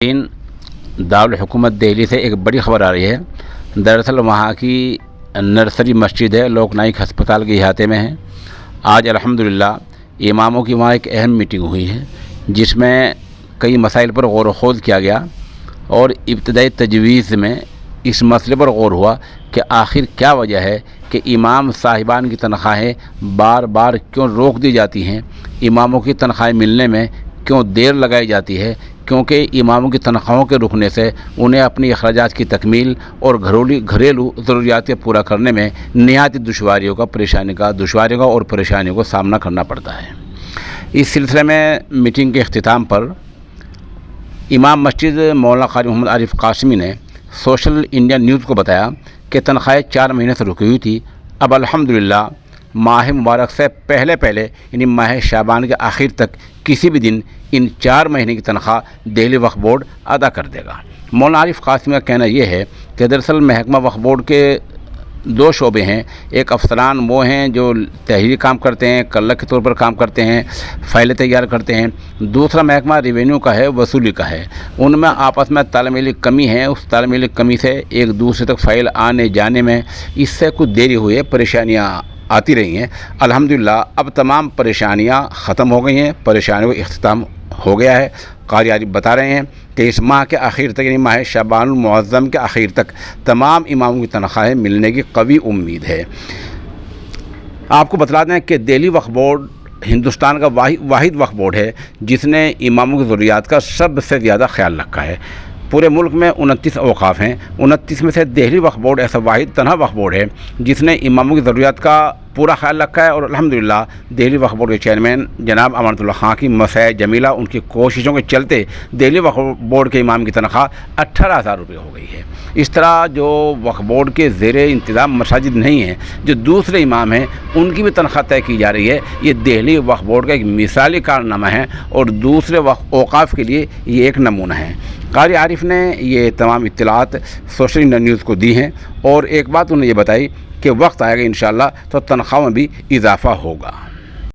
दारुल-हुकूमत दिल्ली से एक बड़ी खबर आ रही है। दरअसल वहाँ की नर्सरी मस्जिद है, लोक नायक हस्पताल के अहाते में है। आज अल्हम्दुलिल्लाह इमामों की वहाँ एक अहम मीटिंग हुई है, जिसमें कई मसाइल पर गौर व खोज किया गया और इब्तदाई तजवीज़ में इस मसले पर गौर हुआ कि आखिर क्या वजह है कि इमाम साहिबान की तनख्वाहें बार बार क्यों रोक दी जाती हैं, इमामों की तनख्वाहें मिलने में क्यों देर लगाई जाती है, क्योंकि इमामों की तनख्वाहों के रुकने से उन्हें अपनी अखराजात की तकमील और घरेलू ज़रूरियात पूरा करने में निहायत दुश्वारियों का और परेशानियों का सामना करना पड़ता है। इस सिलसिले में मीटिंग के अख्तिताम पर इमाम मस्जिद मौलाना क़ारी मोहम्मद आरिफ क़ासिमी ने सोशल इंडिया न्यूज़ को बताया कि तनख्वाहें 4 महीने से रुकी हुई थी। अब अल्हम्दुलिल्लाह माह मुबारक से पहले यानी माह शाबान के आखिर तक किसी भी दिन इन 4 महीने की तनख्वाह दिल्ली वक्फ बोर्ड अदा कर देगा। मौलाना आरिफ क़ासिमी का कहना यह है कि दरअसल महकमा वक्फ बोर्ड के 2 शोबे हैं। एक अफसरान वो हैं जो तहरीरी काम करते हैं, कल्लक के तौर पर काम करते हैं, फ़ाइलें तैयार करते हैं। दूसरा महकमा रेवेन्यू का है, वसूली का है। उनमें आपस में तालमेल कमी है। उस तालमेल कमी से एक दूसरे तक फ़ाइल आने जाने में इससे कुछ देरी हुई है, परेशानियाँ आती रही हैं। अल्हम्दुलिल्लाह अब तमाम परेशानियाँ ख़त्म हो गई हैं, परेशानियों का इख्तिताम हो गया है। क़ारी आरिफ बता रहे हैं कि इस माह के आखिर तक यानी माह शबानुल मुअज़्ज़म के आखिर तक तमाम इमामों की तनख्वाहें मिलने की कवी उम्मीद है। आपको बता दें कि दिल्ली वक्फ बोर्ड हिंदुस्तान का वाहिद वक्फ बोर्ड है जिसने इमामों की ज़रूरियात का सबसे ज़्यादा ख्याल रखा है। पूरे मुल्क में 29 औक़ाफ़ हैं। 29 में से दिल्ली वक्फ बोर्ड ऐसा वाहिद तनहा वक्फ बोर्ड है जिसने इमामों की ज़रूरियात का पूरा ख्याल रखा है। और अल्हम्दुलिल्लाह दिल्ली वक्फ बोर्ड के चेयरमैन जनाब अमानतुल्लाह खां की मसए जमीला उनकी कोशिशों के चलते दिल्ली वक्फ बोर्ड के इमाम की तनख्वाह 18,000 रुपये हो गई है। इस तरह जो वक्फ बोर्ड के ज़ेरे इंतज़ाम मसाजिद नहीं हैं, जो दूसरे इमाम हैं, उनकी भी तनख्वाह तय की जा रही है। ये दिल्ली वक्फ बोर्ड का एक मिसाली कारनामा है और दूसरे औक़ाफ़ के लिए ये एक नमूना है। क़ारी आरिफ ने ये तमाम इत्तलात सोशल इंडिया न्यूज़ को दी हैं और एक बात उन्होंने ये बताई कि वक्त आएगा इंशाअल्लाह तो तनख्वाह में भी इजाफ़ा होगा।